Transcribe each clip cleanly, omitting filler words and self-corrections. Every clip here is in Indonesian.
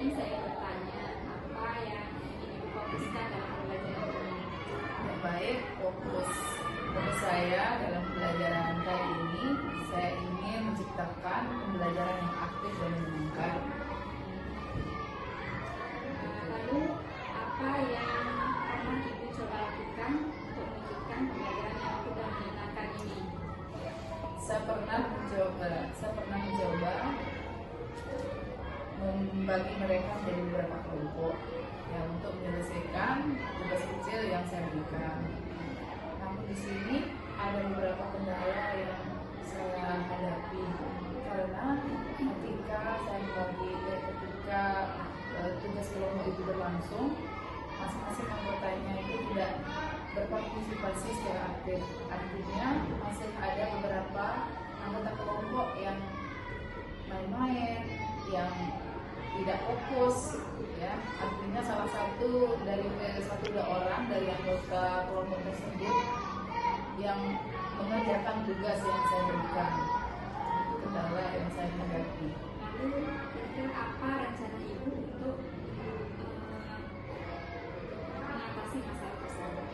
ini saya bertanya apa yang ingin Ibu fokuskan dalam pembelajaran ini. Baik, fokus saya dalam pembelajaran kali ini, saya ingin menciptakan pembelajaran yang aktif dan menyenangkan. Lalu apa yang pernah Ibu coba lakukan untuk menunjukkan pembelajaran yang aktif dan menyenangkan ini? Saya pernah mencoba membagi mereka menjadi beberapa kelompok yang untuk menyelesaikan tugas kecil yang saya berikan. Namun di sini ada beberapa kendala yang saya hadapi karena ketika tugas kelompok itu berlangsung, masing-masing anggotanya itu tidak berpartisipasi secara aktif. Artinya masih ada beberapa anggota kelompok yang main-main, yang tidak fokus, ya. Artinya salah satu dari dua orang dari anggota kelompok tersebut yang mengerjakan tugas yang saya berikan. Itu kendala yang saya hadapi. Lalu kira-kira apa rencana Ibu untuk mengatasi masalah tersebut?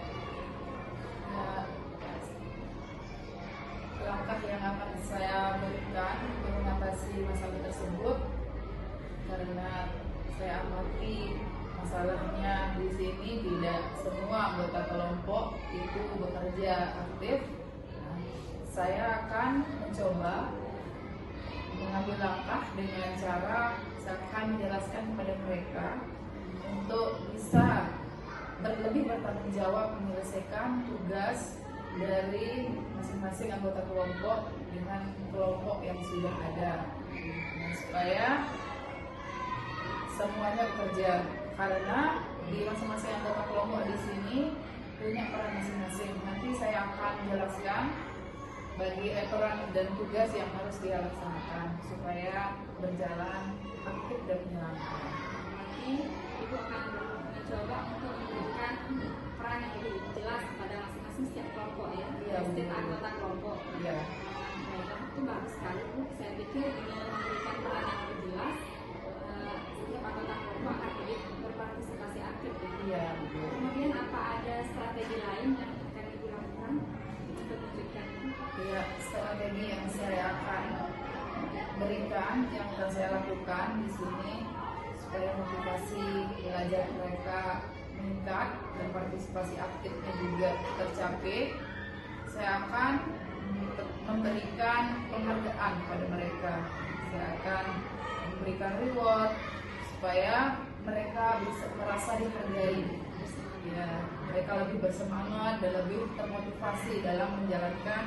Langkah yang akan saya berikan untuk mengatasi masalah tersebut, karena saya amati masalahnya di sini tidak semua anggota kelompok itu bekerja aktif. Saya akan mencoba mengambil langkah dengan cara saya akan menjelaskan kepada mereka untuk bisa lebih bertanggung jawab menyelesaikan tugas dari masing-masing anggota kelompok dengan kelompok yang sudah ada, supaya semuanya bekerja, karena di masing-masing anggota kelompok di sini punya peran masing-masing. Nanti saya akan menjelaskan bagi peran dan tugas yang harus dia laksanakan supaya berjalan aktif dan menyenangkan. Nanti Ibu akan mencoba untuk memberikan peran yang lebih jelas pada masing-masing setiap kelompok, ya, setiap anggota kelompok. Iya. Itu bagus sekali, Bu. Saya pikir dengan memberikan peran yang lebih jelas, setiap anggota kelompok akan lebih berpartisipasi aktif. Iya. Kemudian apa ada strategi lain yang akan Ibu lakukan untuk menunjukkan itu? Ya, strategi yang saya akan berikan, yang akan saya lakukan di sini supaya motivasi belajar mereka meningkat dan partisipasi aktifnya juga tercapai. Saya akan memberikan penghargaan pada mereka. Saya akan memberikan reward supaya mereka bisa merasa dihargai. Ya, mereka lebih bersemangat dan lebih termotivasi dalam menjalankan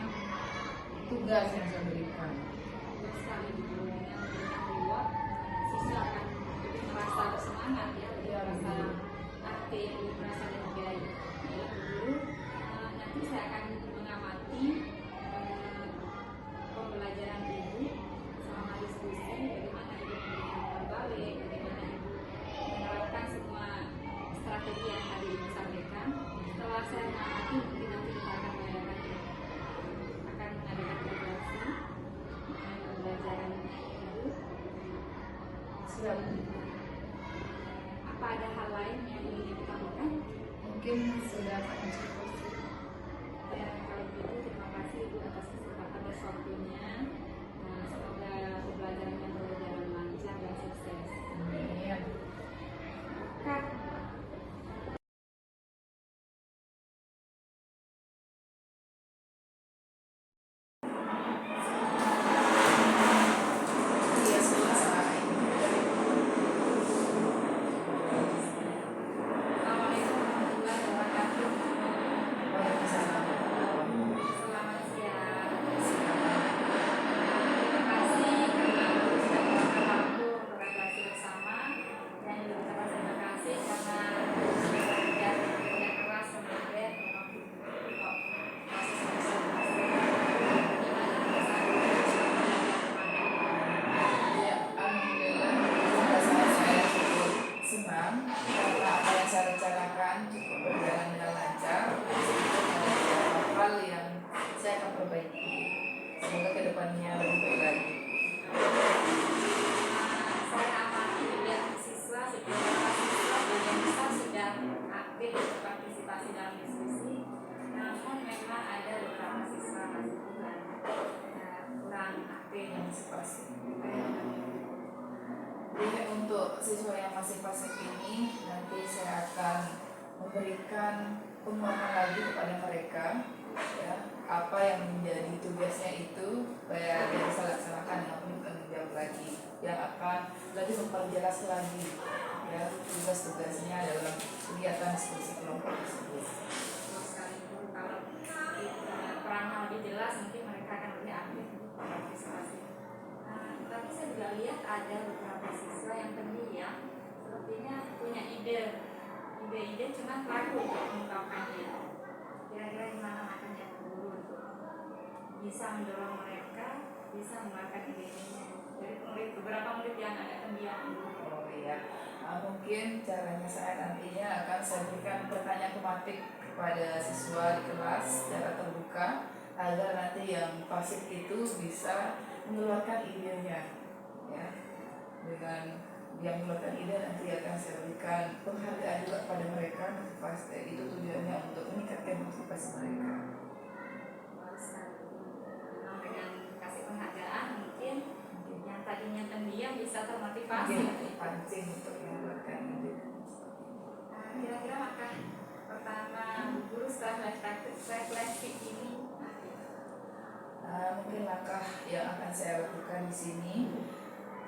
tugas yang saya berikan. Sekali dengan memberikan reward, siswa akan lebih merasa bersemangat, ya, lebih merasa aktif, lebih merasa dihargai. Dulu nanti saya akan mengamati pembelajaran Ibu selama diskusi, bagaimana Ibu memberikan berbalik, bagaimana Ibu menerapkan semua strategi yang tadi Ibu sampaikan. Setelah saya mengamati, mungkin nanti kita akan mengadakan evaluasi pembelajaran Ibu. Siap. Apa ada hal lain yang ingin Ibu tambahkan? Mungkin sudah cukup. Ya, kalau begitu terima kasih Ibu atas kesempatan dan waktunya. Semoga pembelajarannya berjalan lancar dan sukses. Amin. Cut. Selamat siang. Terima kasih. untuk siswa yang masih pasif ini nanti saya akan memberikan penguatan lagi kepada mereka, ya, apa yang menjadi tugasnya itu supaya dia bisa laksanakan dengan penuh tanggung jawab lagi, yang akan lebih memperjelas lagi, ya, tugas-tugasnya dalam kegiatan diskusi kelompok tersebut. Terus sekali Bu, kalau perannya lebih jelas mungkin mereka akan lebih aktif untuk partisipasi. Tapi saya juga lihat ada beberapa siswa yang pendiam, sepertinya punya ide cuman ragu untuk mengungkapkannya. Kira-kira gimana makanya guru untuk bisa mendorong mereka bisa mengeluarkan ide-idenya dari beberapa murid yang agak pendiam. Oh iya, mungkin caranya saya nantinya akan saya berikan pertanyaan tematik kepada siswa di kelas secara terbuka agar nanti yang pasif itu bisa mengeluarkan idenya, ya. Dengan yang mengeluarkan ide nanti akan saya berikan penghargaan juga kepada mereka. Motivasi itu tujuannya untuk meningkatkan motivasi mereka. Memang dengan kasih penghargaan mungkin yang tadinya pendiam bisa termotivasi. Pancing untuk mengeluarkan ide. Kira-kira maka pertama guru setelah refleksi ini mungkin langkah yang akan saya lakukan di sini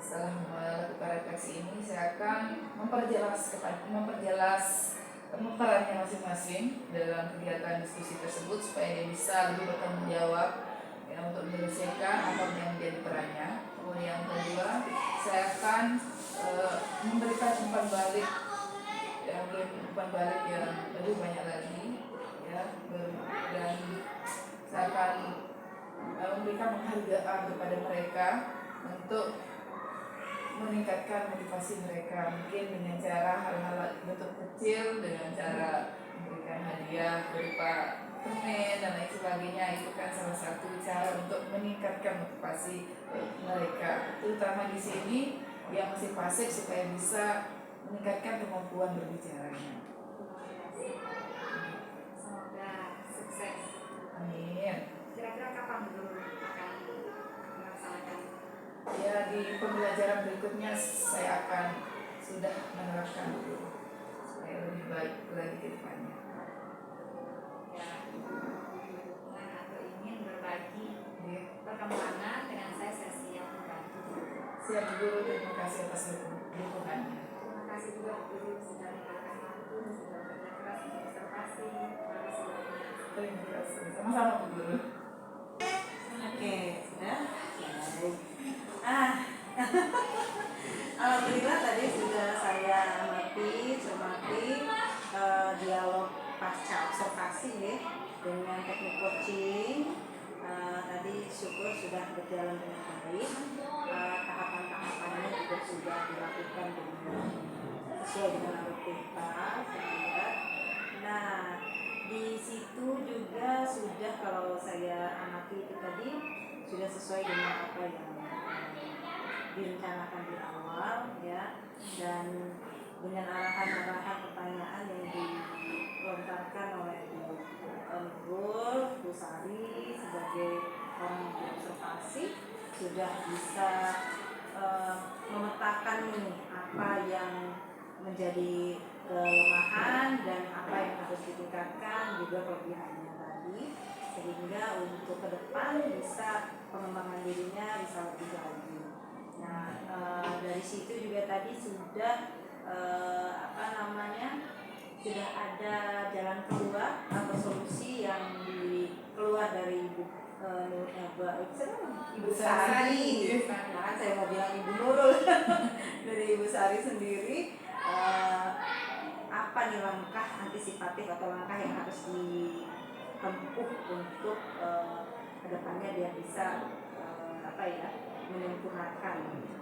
setelah melakukan refleksi ini, saya akan memperjelas perannya masing-masing dalam kegiatan diskusi tersebut supaya dia bisa lebih bertanggung jawab, ya, untuk menyelesaikan apa yang menjadi perannya. Kemudian yang kedua, saya akan memberikan umpan balik, yang lebih banyak lagi, ya, dan saya akan memberikan penghargaan kepada mereka untuk meningkatkan motivasi mereka, mungkin dengan cara hal-hal bentuk kecil, dengan cara memberikan hadiah berupa permen dan lain sebagainya. Itu kan salah satu cara untuk meningkatkan motivasi mereka, terutama di sini yang masih pasif supaya bisa meningkatkan kemampuan berbicaranya. semoga sukses. Amin. Kira-kira kapan guru akan melaksanakan? Ya, di pembelajaran berikutnya saya akan sudah menerapkan itu supaya lebih baik lagi ke depannya. Ya, hubungan atau ingin berbagi perkembangan dengan saya siap membantu. Siap guru, terima kasih atas dukungannya. Terima kasih juga guru sudah meluangkan waktu, sudah bekerja keras untuk observasi pada semuanya. Terima kasih, sama-sama Bu Guru. Oke, sudah. Baik. Alhamdulillah tadi sudah saya cermati dialog pasca observasi ya, dengan teknik coaching. Tadi syukur sudah berjalan dengan baik. Tahapan-tahapannya juga sudah dilakukan dengan sesuai dengan alur kita. Nah, di situ juga sudah, kalau saya amati itu tadi sudah sesuai dengan apa yang direncanakan di awal, ya, dan dengan arahan-arahan pertanyaan yang dilontarkan oleh Bu Nurul, Bu Sari sebagai orang yang diobservasi sudah bisa memetakan nih apa yang menjadi kelemahan dan apa yang harus ditingkatkan, juga kelebihannya tadi, sehingga untuk ke depan bisa pengembangan dirinya bisa lebih lagi. Nah, dari situ juga tadi sudah sudah ada jalan keluar atau solusi yang keluar dari Ibu Sari. Nah, saya mau bilang Ibu Nurul dari Ibu Sari sendiri. Apa nih langkah antisipatif atau langkah yang harus ditempuh untuk kedepannya biar bisa menyempurnakan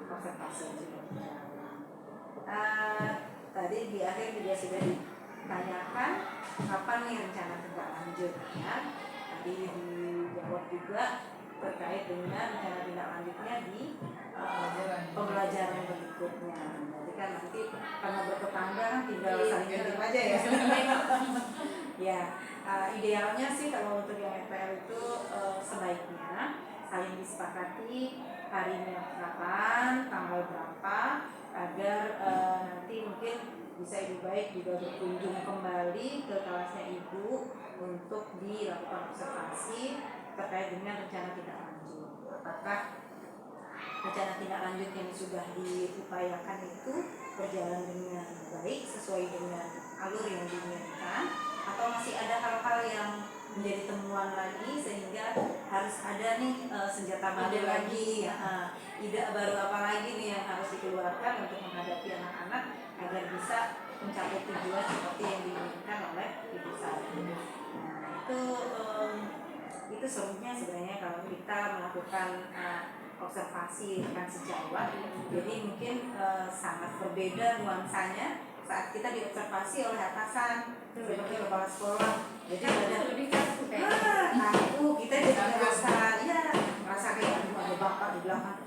observasi yang sudah berjalan. Tadi di akhir juga sudah ditanyakan kapan nih rencana tindak lanjutnya. Tadi dijawab juga terkait dengan rencana tindak lanjutnya di pembelajaran berikutnya. Jadi kan nanti karena bertetangga kan tinggal saling kirim aja ya. Ya, idealnya sih kalau untuk yang FPL itu sebaiknya saling disepakati harinya kapan, tanggal berapa, agar lebih baik juga berkunjung kembali ke kelasnya ibu untuk dilakukan observasi terkait dengan rencana tindak lanjut. Apakah rencana tindak lanjut yang sudah diupayakan itu berjalan dengan baik sesuai dengan alur yang diinginkan, atau masih ada hal-hal yang menjadi temuan lagi sehingga harus ada nih senjata baru lagi ya, ide baru apa lagi nih yang harus dikeluarkan untuk menghadapi anak-anak agar bisa mencapai tujuan seperti yang diinginkan oleh ibu saya. Nah, itu serunya sebenarnya kalau kita melakukan observasi rekan sejawat. Jadi mungkin sangat berbeda nuansanya saat kita diobservasi oleh atasan seperti kepala sekolah. Jadi lebih takut takut, kita jadi merasa kayak ada bapak di belakang.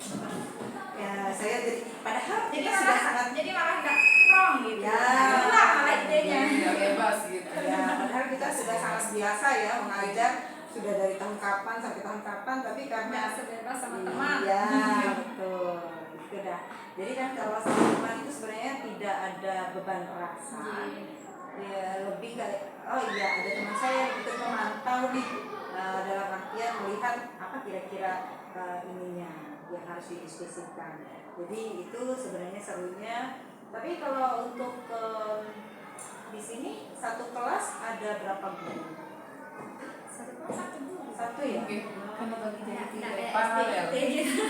Ya saya jadi padahal jadi kita malah sudah sangat malah nggak strong gitu ya, malah idenya Nggak bebas gitu. ya, padahal kita sudah sangat biasa ya mengajar sudah dari tahun kapan sampai tahun kapan, tapi karena sebebas sama teman. iya betul itu dah. Jadi kan kalau sama teman itu sebenarnya tidak ada beban rasa, ya lebih kayak oh iya ada teman saya yang ikut memantau nih, dalam artian melihat apa kira-kira ininya yang harus didiskusikan. Jadi itu sebenarnya serunya. Tapi kalau untuk di sini satu kelas ada berapa guru? Satu kelas satu guru. Satu ya? Oke, karena bagi jadi Nah, tiga kayak paralel. SDIT gitu.